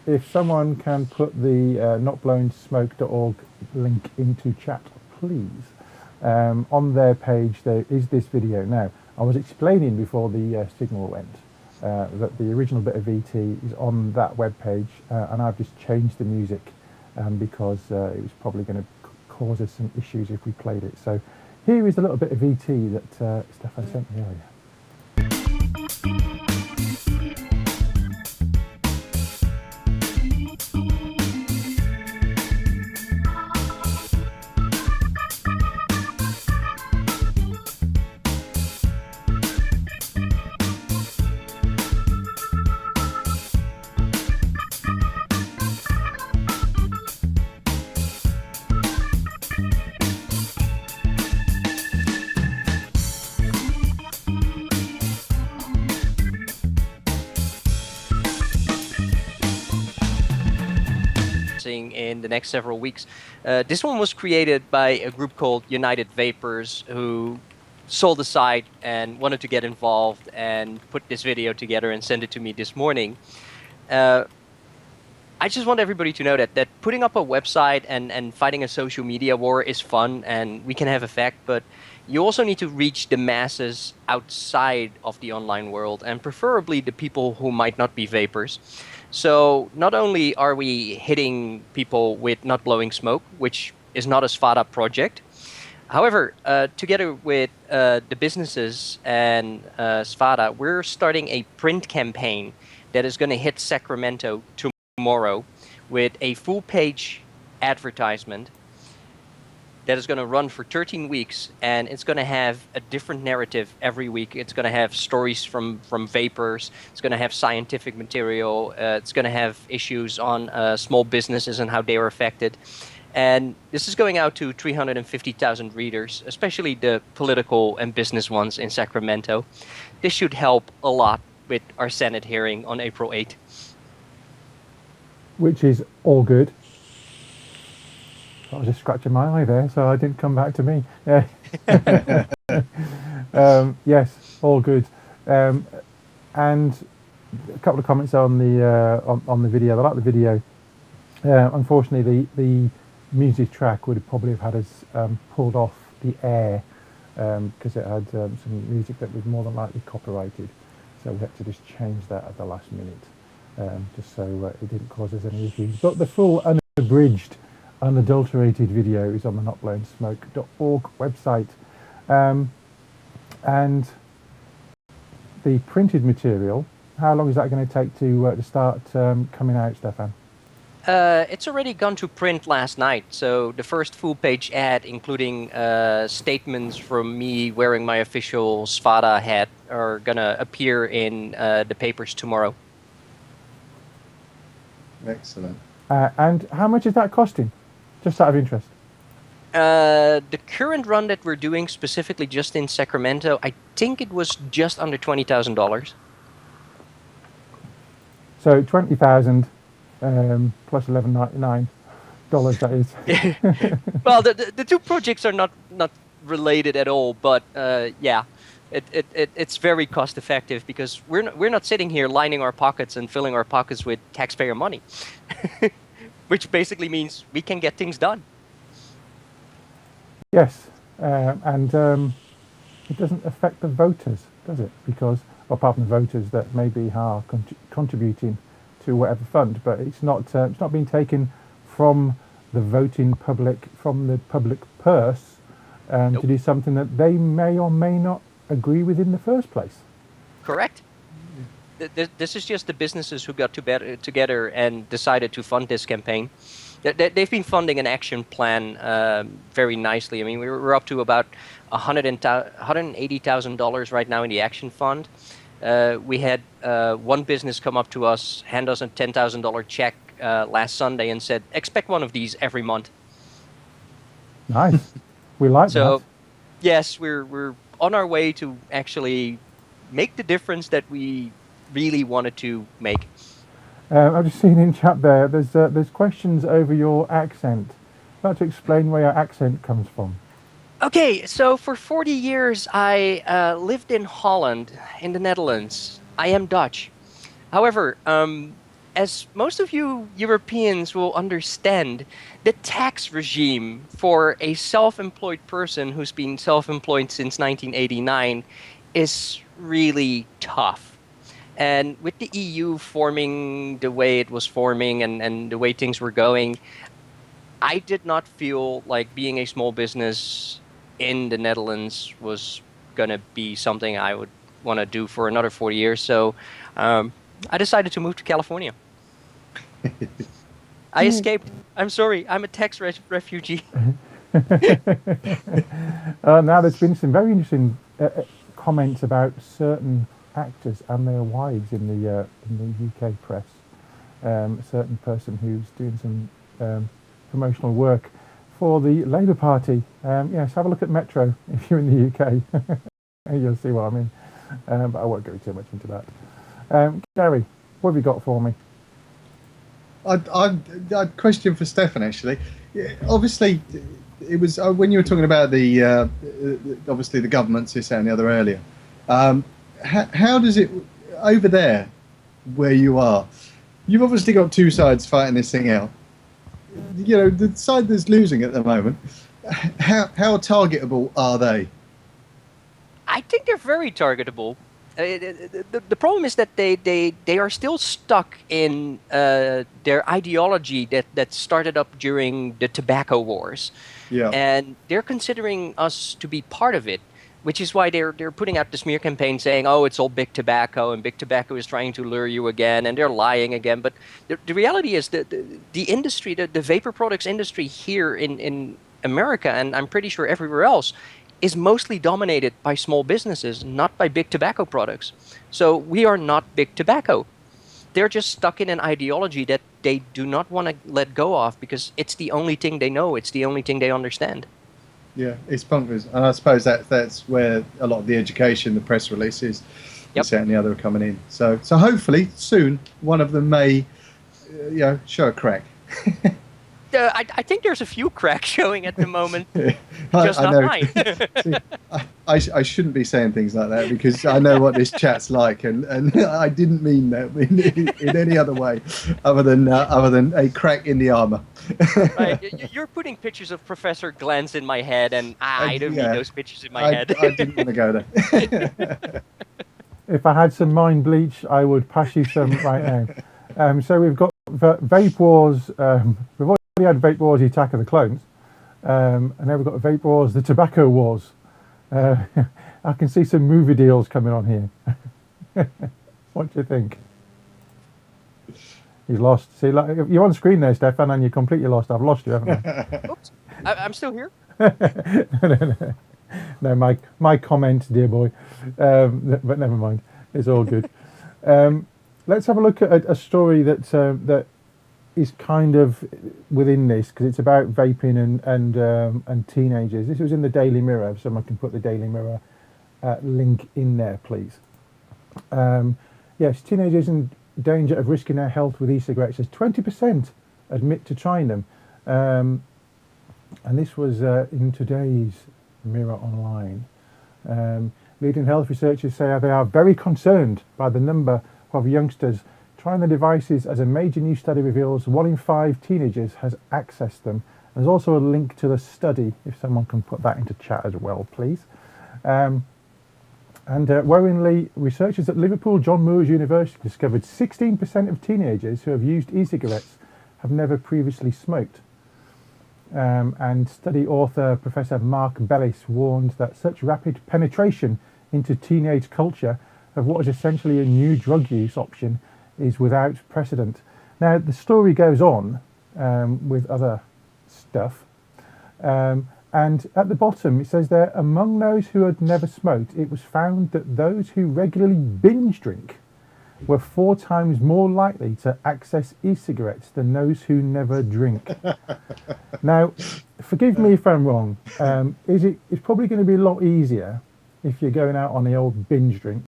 if someone can put the notblowingsmoke.org link into chat, please. On their page there is this video. Now, I was explaining before the signal went that the original bit of VT is on that web page, and I've just changed the music because it was probably going to cause us some issues if we played it. So here is a little bit of VT that Stefan sent me earlier. In the next several weeks. This one was created by a group called United Vapers, who saw the site and wanted to get involved and put this video together and send it to me this morning. I just want everybody to know that putting up a website and fighting a social media war is fun and we can have effect, but you also need to reach the masses outside of the online world, and preferably the people who might not be vapers. So not only are we hitting people with Not Blowing Smoke, which is not a SVADA project, however, together with the businesses and SVADA, we're starting a print campaign that is going to hit Sacramento tomorrow with a full-page advertisement that is going to run for 13 weeks, and it's going to have a different narrative every week. It's going to have stories from vapers. It's going to have scientific material. It's going to have issues on small businesses and how they are affected. And this is going out to 350,000 readers, especially the political and business ones in Sacramento. This should help a lot with our Senate hearing on April 8th. Which is all good. I was just scratching my eye there, so it didn't come back to me. Yes, all good. And a couple of comments on the video. I like the video. Unfortunately, the music track would probably have had us pulled off the air because it had some music that was more than likely copyrighted. So we had to just change that at the last minute, just so it didn't cause us any issues. But the full unabridged, unadulterated video is on the notblowingsmoke.org website, and the printed material. How long is that going to take to start coming out, Stefan? It's already gone to print last night, so the first full-page ad, including statements from me wearing my official SVADA hat, are gonna appear in the papers tomorrow. Excellent. And how much is that costing? Just out of interest. The current run that we're doing specifically just in Sacramento, I think it was just under $20,000. So 20,000 plus $11.99. That is. Well, the two projects are not related at all, but yeah, it's very cost effective because we're not sitting here lining our pockets and filling our pockets with taxpayer money. Which basically means we can get things done. Yes, and it doesn't affect the voters, does it? Because, well, apart from the voters that maybe are contributing to whatever fund, but it's not being taken from the voting public, from the public purse, Nope. to do something that they may or may not agree with in the first place. Correct. This is just the businesses who got together and decided to fund this campaign. They've been funding an action plan very nicely. I mean, we're up to about $180,000 right now in the action fund. We had one business come up to us, hand us a $10,000 check last Sunday and said, expect one of these every month. Nice. We like So, that. yes, we're on our way to actually make the difference that we really wanted to make. I've just seen in chat there's questions over your accent. I'd like to explain where your accent comes from. Okay, so for 40 years, I lived in Holland, in the Netherlands. I am Dutch. However, as most of you Europeans will understand, the tax regime for a self-employed person who's been self-employed since 1989 is really tough. And with the EU forming the way it was forming and the way things were going, I did not feel like being a small business in the Netherlands was going to be something I would want to do for another 40 years. So I decided to move to California. I escaped. I'm sorry. I'm a tax refugee. Now, there's been some very interesting comments about certain actors and their wives in the UK press. A certain person who's doing some promotional work for the Labour Party. Yes, have a look at Metro if you're in the UK. You'll see what I mean. But I won't go too much into that. Garry, what have you got for me? I question for Stefan actually. Obviously, it was when you were talking about the obviously the governments, this that, and the other earlier. How does it over there where you are? You've obviously got two sides fighting this thing out. You know, the side that's losing at the moment. How targetable are they? I think they're very targetable. The problem is that they are still stuck in their ideology that started up during the tobacco wars. Yeah. And they're considering us to be part of it, which is why they're putting out the smear campaign saying, oh, it's all big tobacco, and big tobacco is trying to lure you again, and they're lying again. But the reality is that the industry, the vapor products industry here in America, and I'm pretty sure everywhere else, is mostly dominated by small businesses, not by big tobacco products. So we are not big tobacco. They're just stuck in an ideology that they do not want to let go of because it's the only thing they know. It's the only thing they understand. Yeah, it's bonkers. And I suppose that's where a lot of the education, the press releases, this that and the other are coming in. So hopefully soon one of them may, show a crack. I think there's a few cracks showing at the moment, I just not know. mine. See, I shouldn't be saying things like that because I know what this chat's like, and I didn't mean that in any other way, other than a crack in the armour. Right. You're putting pictures of Professor Glenn's in my head, and I don't need those pictures in my head. I didn't want to go there. If I had some mind bleach, I would pass you some right now. So we've got Vape Wars. We've already had Vape Wars, the Attack of the Clones. And now we've got Vape Wars, the Tobacco Wars. I can see some movie deals coming on here. What do you think? He's lost. See, like, you're on screen there, Stefan, and you're completely lost. I've lost you, haven't I? Oops. I'm still here. No, my comment, dear boy. But never mind. It's all good. Let's have a look at a story that is kind of within this, because it's about vaping and teenagers. This was in the Daily Mirror. If someone can put the Daily Mirror link in there, please. Yes, teenagers in danger of risking their health with e-cigarettes, as 20% admit to trying them. And this was in today's Mirror Online. Leading health researchers say they are very concerned by the number of youngsters trying the devices, as a major new study reveals 1 in 5 teenagers has accessed them. There's also a link to the study, if someone can put that into chat as well, please. And worryingly, researchers at Liverpool John Moores University discovered 16% of teenagers who have used e-cigarettes have never previously smoked. And study author Professor Mark Bellis warned that such rapid penetration into teenage culture of what is essentially a new drug use option is without precedent. Now, the story goes on with other stuff, and And at the bottom, it says there, among those who had never smoked, it was found that those who regularly binge drink were 4 times more likely to access e-cigarettes than those who never drink. Now, forgive me if I'm wrong. It's probably going to be a lot easier if you're going out on the old binge drink.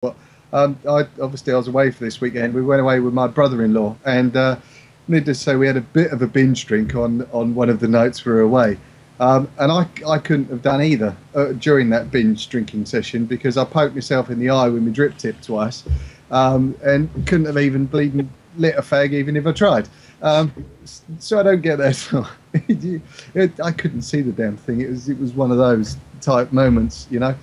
Well, I was away for this weekend. We went away with my brother-in-law, and needless to say, we had a bit of a binge drink on one of the nights we were away. And I couldn't have done either during that binge drinking session, because I poked myself in the eye with my drip tip twice, and couldn't have even bleeding lit a fag even if I tried. So I don't get that. I couldn't see the damn thing. It was one of those type moments, you know.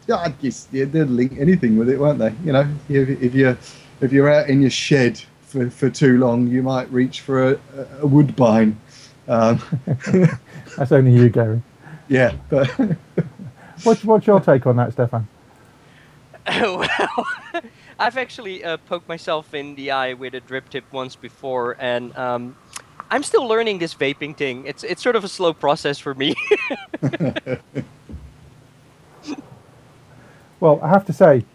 I guess they'd link anything with it, weren't they? You know, if you're out in your shed for too long, you might reach for a woodbine. That's only you, Garry. Yeah, but what's your take on that, Stefan? Well, I've actually poked myself in the eye with a drip tip once before, and I'm still learning this vaping thing. It's sort of a slow process for me. Well, I have to say,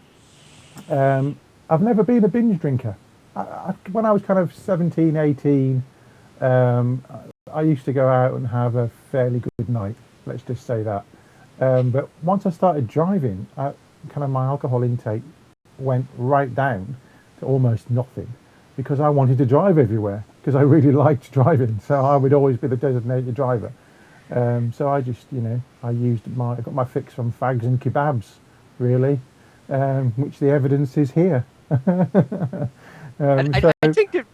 I've never been a binge drinker. When I was kind of 17, 18, I used to go out and have a fairly good night, let's just say that. But once I started driving, kind of my alcohol intake went right down to almost nothing, because I wanted to drive everywhere, because I really liked driving. So I would always be the designated driver. So I just, I got my fix from fags and kebabs, really, which the evidence is here. I think that...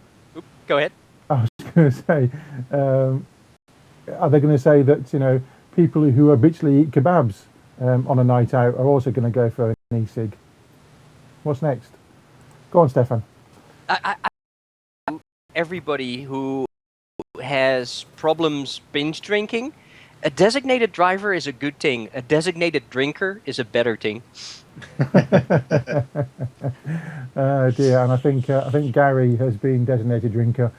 Go ahead. I was going to say, are they going to say that, people who habitually eat kebabs on a night out are also going to go for an e-cig? What's next? Go on, Stefan. Everybody who has problems binge drinking, a designated driver is a good thing. A designated drinker is a better thing. Dear, and I think Garry has been designated drinker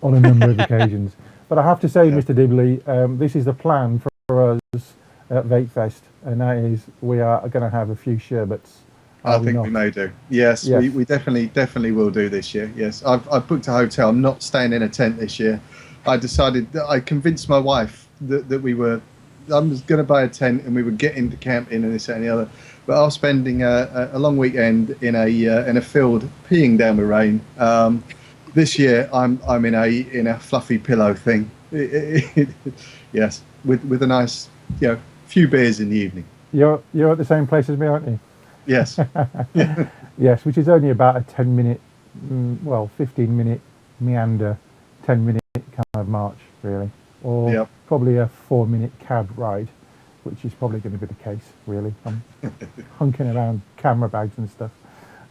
on a number of occasions. But I have to say, Mr. Dibley, this is the plan for us at Vape Fest, and that is we are going to have a few sherbets. I think we may do. Yes, yes. We definitely will do this year. Yes, I've booked a hotel. I'm not staying in a tent this year. I convinced my wife that I was going to buy a tent and we would get into camping and this that, and the other. But I was spending a long weekend in a field peeing down the rain. This year I'm in a fluffy pillow thing. Yes, with a nice few beers in the evening. You're at the same place as me, aren't you? Yes. Yes, which is only about a 10-minute, 15-minute meander, 10-minute kind of march, really, or probably a 4-minute cab ride, which is probably going to be the case, really. I'm hunking around camera bags and stuff.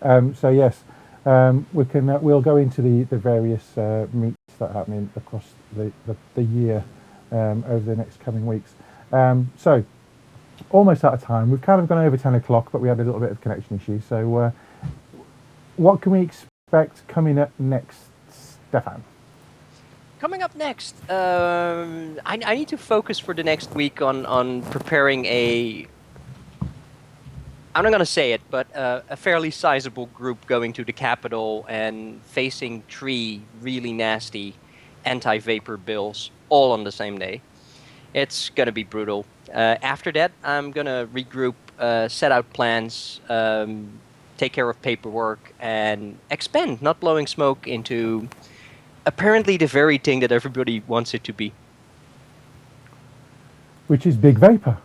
So yes, we'll go into the various meets that are happening across the year over the next coming weeks. So almost out of time. We've kind of gone over 10 o'clock, but we had a little bit of connection issue. So what can we expect coming up next, Stefan? Coming up next, I need to focus for the next week on preparing I'm not going to say it, but a fairly sizable group going to the Capitol and facing 3 really nasty anti-vapor bills all on the same day. It's going to be brutal. After that, I'm going to regroup, set out plans, take care of paperwork, and expand Not Blowing Smoke into apparently the very thing that everybody wants it to be. Which is big vapor.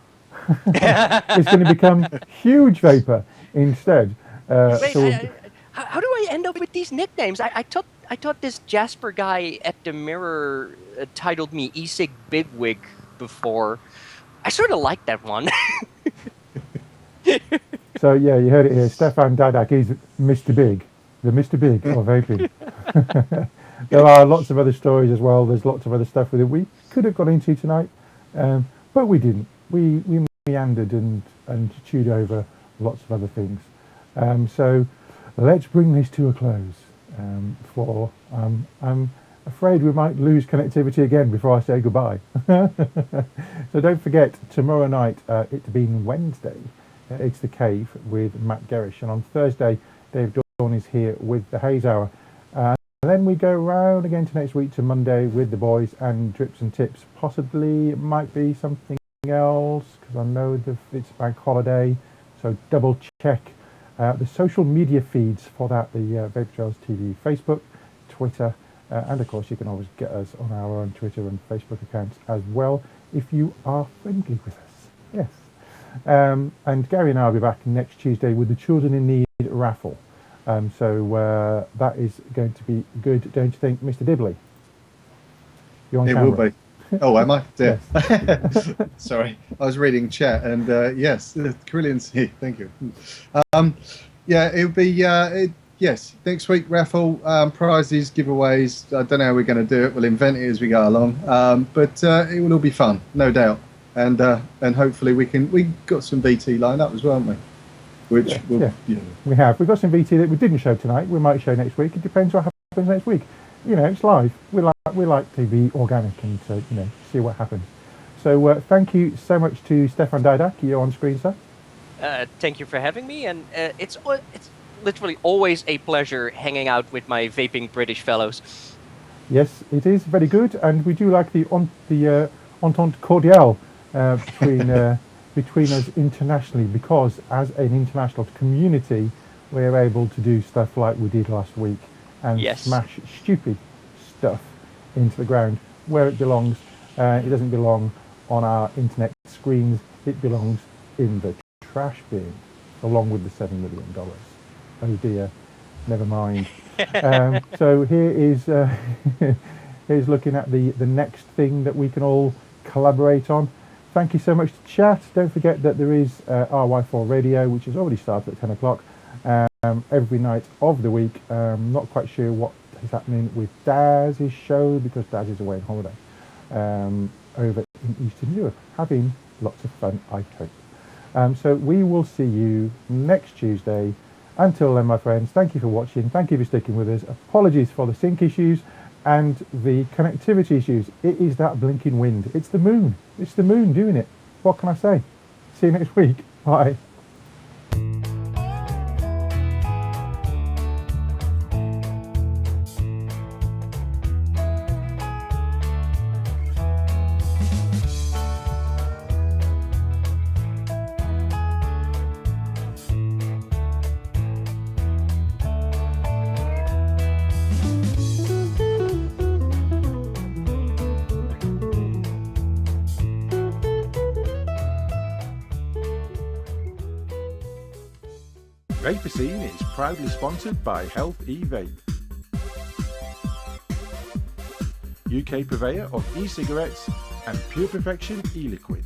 It's going to become huge vapor instead. Wait, how do I end up with these nicknames? I thought this Jasper guy at the Mirror titled me e-cig bigwig before. I sort of like that one. So yeah, you heard it here. Stefan Didak is Mr. Big, the Mr. Big of vaping. There are lots of other stories as well. There's lots of other stuff with it we could have got into tonight, but we didn't. We meandered and chewed over lots of other things. So let's bring this to a close. afraid we might lose connectivity again before I say goodbye. So don't forget, tomorrow night, it being Wednesday, it's The Cave with Matt Gerrish. And on Thursday, Dave Dawn is here with the Haze Hour. And then we go round again to next week to Monday with the boys and Drips and Tips. Possibly it might be something else, because I know it's bank holiday. So double check the social media feeds for that, the Vaper Trails TV Facebook, Twitter, and of course you can always get us on our own Twitter and Facebook accounts as well if you are friendly with us. Yes. And Gary and I will be back next Tuesday with the Children in Need raffle. So that is going to be good, don't you think, Mr. Dibley? You're on camera. It will be. Oh, am I? Yeah. Yes. Sorry, I was reading chat, and yes, Carillion C. Thank you. Yeah, it'll be yes, next week raffle, prizes, giveaways. I don't know how we're going to do it. We'll invent it as we go along, but it will all be fun, no doubt. And hopefully we got some VT lined up as well, haven't we? Which we have. We've got some VT that we didn't show tonight. We might show next week. It depends what happens next week. You know, it's live. We like to be organic and to see what happens. So thank you so much to Stefan Didak. You're on screen, sir. Thank you for having me, and it's literally always a pleasure hanging out with my vaping British fellows. Yes, it is very good, and we do like the entente cordiale between us internationally, because as an international community, we're able to do stuff like we did last week and smash stupid stuff into the ground where it belongs. It doesn't belong on our internet screens. It belongs in the trash bin, along with the $7 million. Oh dear, never mind. So here is here's looking at the next thing that we can all collaborate on. Thank you so much to chat. Don't forget that there is RY4 Radio, which has already started at 10 o'clock every night of the week. Not quite sure what is happening with Daz's show, because Daz is away on holiday over in Eastern Europe, having lots of fun, I hope. So we will see you next Tuesday. Until then, my friends, thank you for watching. Thank you for sticking with us. Apologies for the sync issues and the connectivity issues. It is that blinking wind. It's the moon. It's the moon doing it. What can I say? See you next week. Bye. Vaper Scene is proudly sponsored by Health E-Vape, UK purveyor of e-cigarettes and Pure Perfection e-liquids.